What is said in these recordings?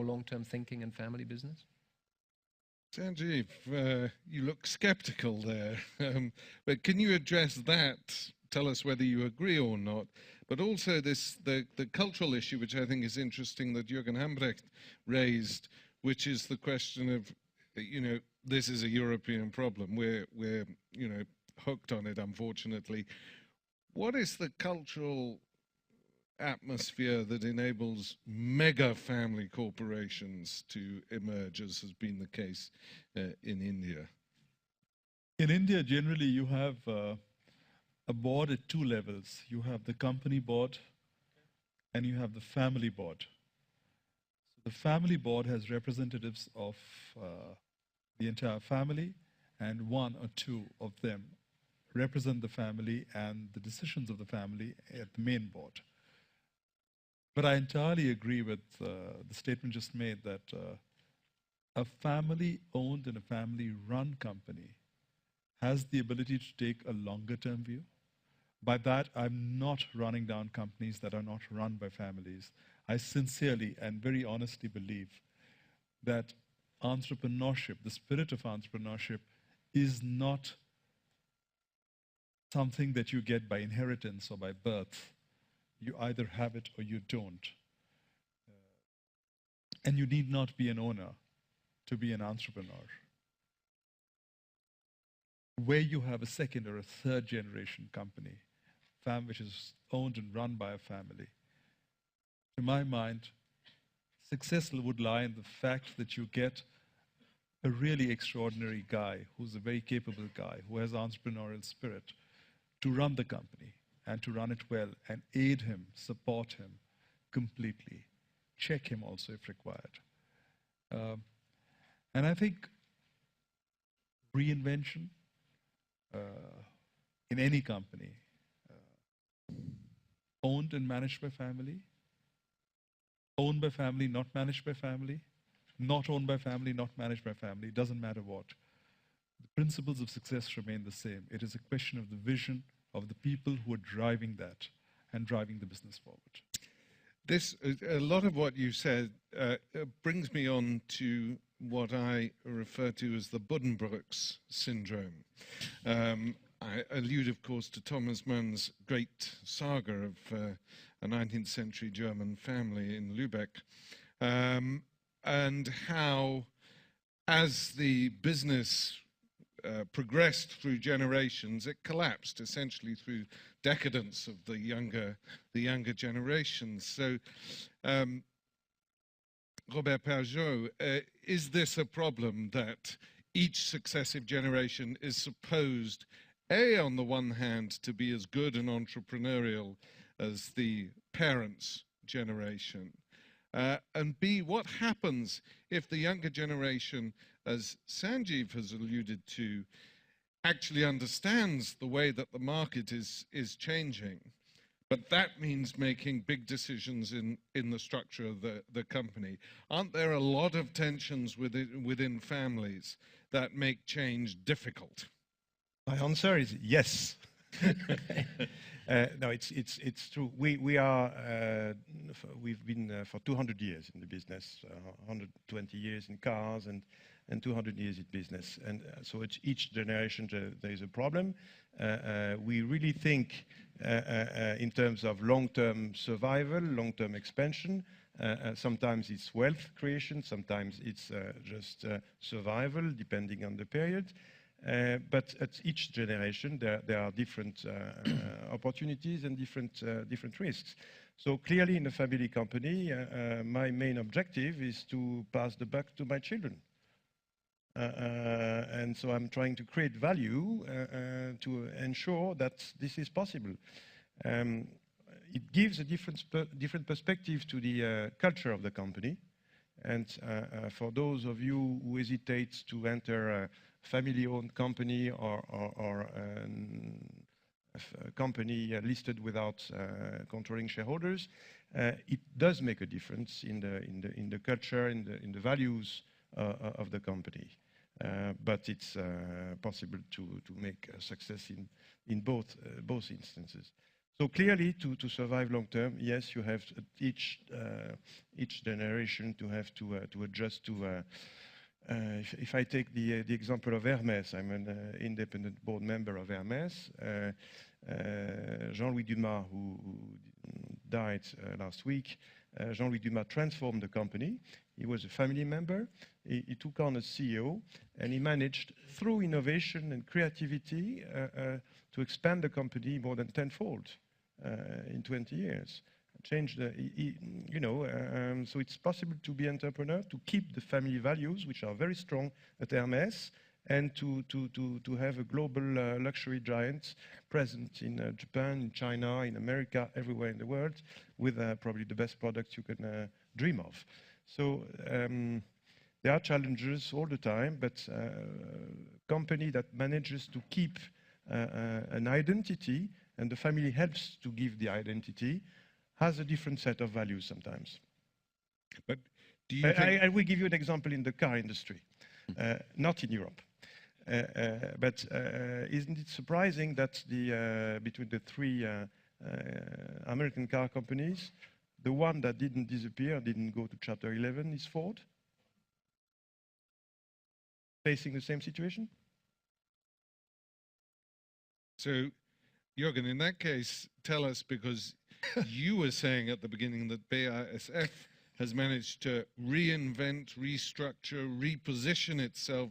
for long-term thinking and family business? Sanjiv, you look skeptical there, but can you address that? Tell us whether you agree or not, but also the cultural issue, which I think is interesting, that Jürgen Hambrecht raised, which is the question of, this is a European problem. We're hooked on it, unfortunately. What is the cultural atmosphere that enables mega family corporations to emerge, as has been the case in India? In India, generally, you have a board at two levels. You have the company board and you have the family board. So the family board has representatives of the entire family, and one or two of them represent the family and the decisions of the family at the main board. But I entirely agree with the statement just made that a family-owned and a family-run company has the ability to take a longer-term view. By that, I'm not running down companies that are not run by families. I sincerely and very honestly believe that entrepreneurship, the spirit of entrepreneurship, is not something that you get by inheritance or by birth. You either have it or you don't. And you need not be an owner to be an entrepreneur. Where you have a second or a third generation company, which is owned and run by a family, to my mind, success would lie in the fact that you get a really extraordinary guy who's a very capable guy, who has entrepreneurial spirit, to run the company and to run it well and aid him, support him completely, check him also if required. And I think reinvention in any company, owned and managed by family, owned by family, not managed by family, not owned by family, not managed by family, it doesn't matter what. The principles of success remain the same. It is a question of the vision of the people who are driving that and driving the business forward. A lot of what you said brings me on to what I refer to as the Buddenbrooks syndrome. I allude, of course, to Thomas Mann's great saga of a 19th century German family in Lübeck, and how, as the business progressed through generations, it collapsed essentially through decadence of the younger generations. So, Robert Pajot, is this a problem that each successive generation is supposed, A, on the one hand, to be as good and entrepreneurial as the parents' generation, and B, what happens if the younger generation, as Sanjiv has alluded to, actually understands the way that the market is changing, but that means making big decisions in the structure of the company? Aren't there a lot of tensions within families that make change difficult? My answer is yes. No, it's true. We've been for 200 years in the business, 120 years in cars and 200 years in business. And so each generation there is a problem. We really think in terms of long-term survival, long-term expansion. Sometimes it's wealth creation, sometimes it's just survival, depending on the period. But at each generation, there are different opportunities and different risks. So clearly, in a family company, my main objective is to pass the buck to my children. And so I'm trying to create value to ensure that this is possible. It gives a different perspective to the culture of the company. And for those of you who hesitate to enter a family-owned company or a company listed without controlling shareholders, it does make a difference in the culture, in the values of the company. But it's possible to make a success in both instances. So clearly, to survive long term, yes, you have each generation to have to adjust to. If I take the example of Hermès, I'm an independent board member of Hermès. Jean-Louis Dumas, who died last week, Jean-Louis Dumas transformed the company. He was a family member. He took on as CEO, and he managed, through innovation and creativity, to expand the company more than tenfold in 20 years. Change the, so it's possible to be entrepreneur, to keep the family values, which are very strong at Hermès, and to have a global luxury giant present in Japan, in China, in America, everywhere in the world, with probably the best products you can dream of. So there are challenges all the time, but a company that manages to keep an identity, and the family helps to give the identity, has a different set of values sometimes. But do you think... I will give you an example in the car industry, not in Europe. But isn't it surprising that between the three American car companies, the one that didn't disappear, didn't go to Chapter 11 is Ford? Facing the same situation? So, Jürgen, in that case, tell us, because you were saying at the beginning that BASF has managed to reinvent, restructure, reposition itself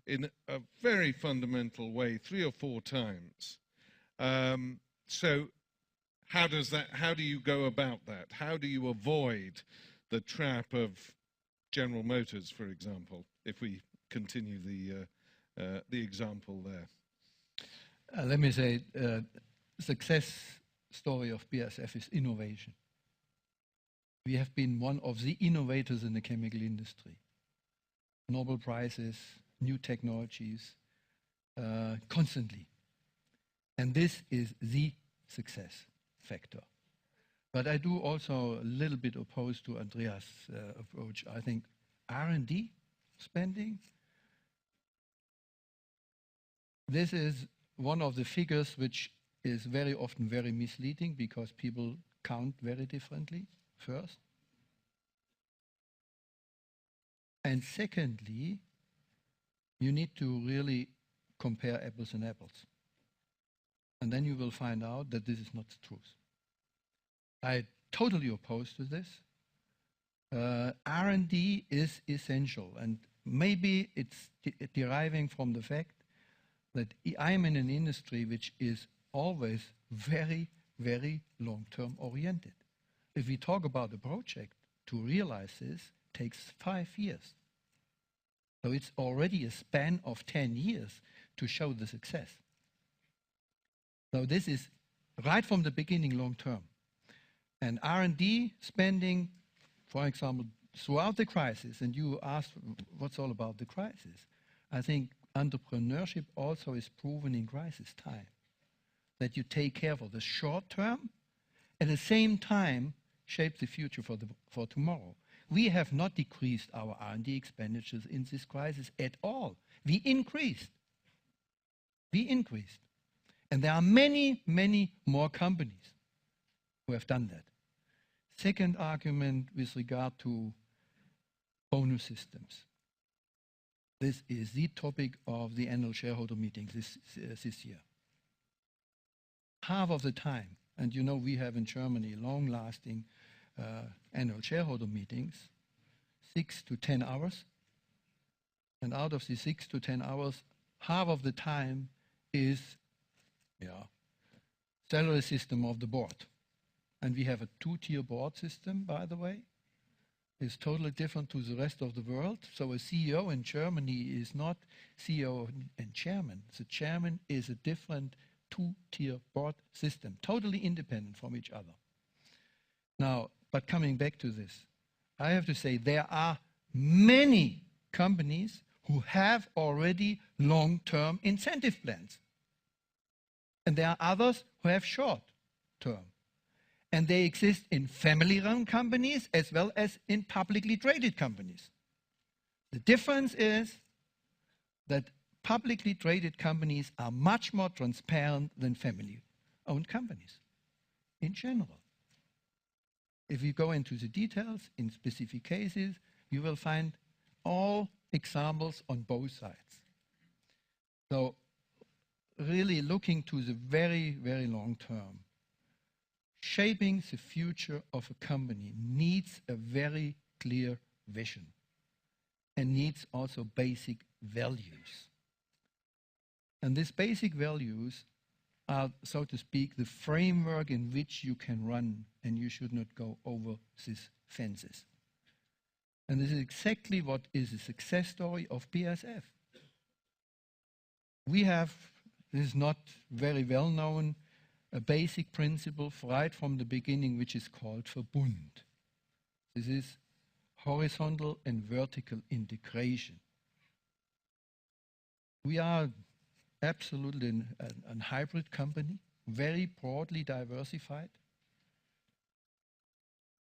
in a very fundamental way 3 or 4 times. So how do you go about that? How do you avoid the trap of General Motors, for example, if we continue the example there? Let me say, success story of BASF is innovation. We have been one of the innovators in the chemical industry. Nobel Prizes, new technologies, constantly. And this is the success factor. But I do also a little bit opposed to Andreas' approach. I think R&D spending, this is one of the figures which is very often very misleading, because people count very differently, first. And secondly, you need to really compare apples and apples. And then you will find out that this is not the truth. I totally opposed to this. R&D is essential, and maybe it's deriving from the fact that I'm in an industry which is always very, very long-term oriented. If we talk about a project, to realize this takes 5 years. So it's already a span of 10 years to show the success. So this is right from the beginning long-term. And R&D spending, for example, throughout the crisis, and you asked what's all about the crisis, I think entrepreneurship also is proven in crisis time, that you take care for the short term, at the same time shape the future for tomorrow. We have not decreased our R&D expenditures in this crisis at all. We increased. We increased. And there are many, many more companies who have done that. Second argument with regard to bonus systems. This is the topic of the annual shareholder meetings this year. Half of the time, and you know we have in Germany long-lasting annual shareholder meetings, 6 to 10 hours. And out of the 6 to 10 hours, half of the time is salary system of the board. And we have a 2-tier board system, by the way. It's totally different to the rest of the world. So a CEO in Germany is not CEO and chairman. The chairman is a different 2-tier board system, totally independent from each other. Now, but coming back to this, I have to say there are many companies who have already long-term incentive plans. And there are others who have short-term. And they exist in family-run companies as well as in publicly traded companies. The difference is that publicly traded companies are much more transparent than family-owned companies. in general. If you go into the details in specific cases, you will find all examples on both sides. So really looking to the very, very long term, shaping the future of a company needs a very clear vision and needs also basic values. And these basic values are, so to speak, the framework in which you can run, and you should not go over these fences. And this is exactly what is the success story of BASF. We have, this is not very well known, a basic principle right from the beginning, which is called Verbund. This is horizontal and vertical integration. We are absolutely a hybrid company, very broadly diversified.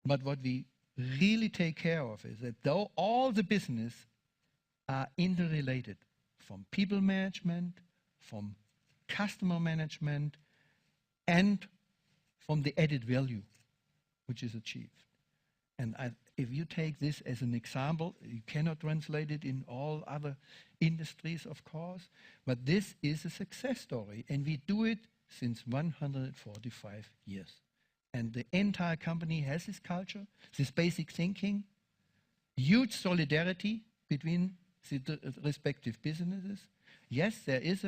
But what we really take care of is that though all the business are interrelated, from people management, from customer management, and from the added value which is achieved. And if you take this as an example, you cannot translate it in all other industries, of course, but this is a success story, and we do it since 145 years. And the entire company has this culture, this basic thinking, huge solidarity between the respective businesses. Yes, there is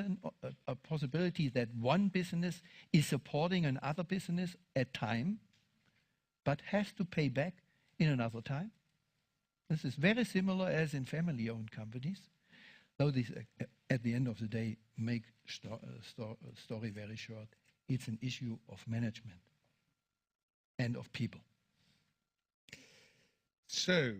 a possibility that one business is supporting another business at time, but has to pay back in another time. This is very similar as in family-owned companies, though this, at the end of the day, make story very short. It's an issue of management and of people. So,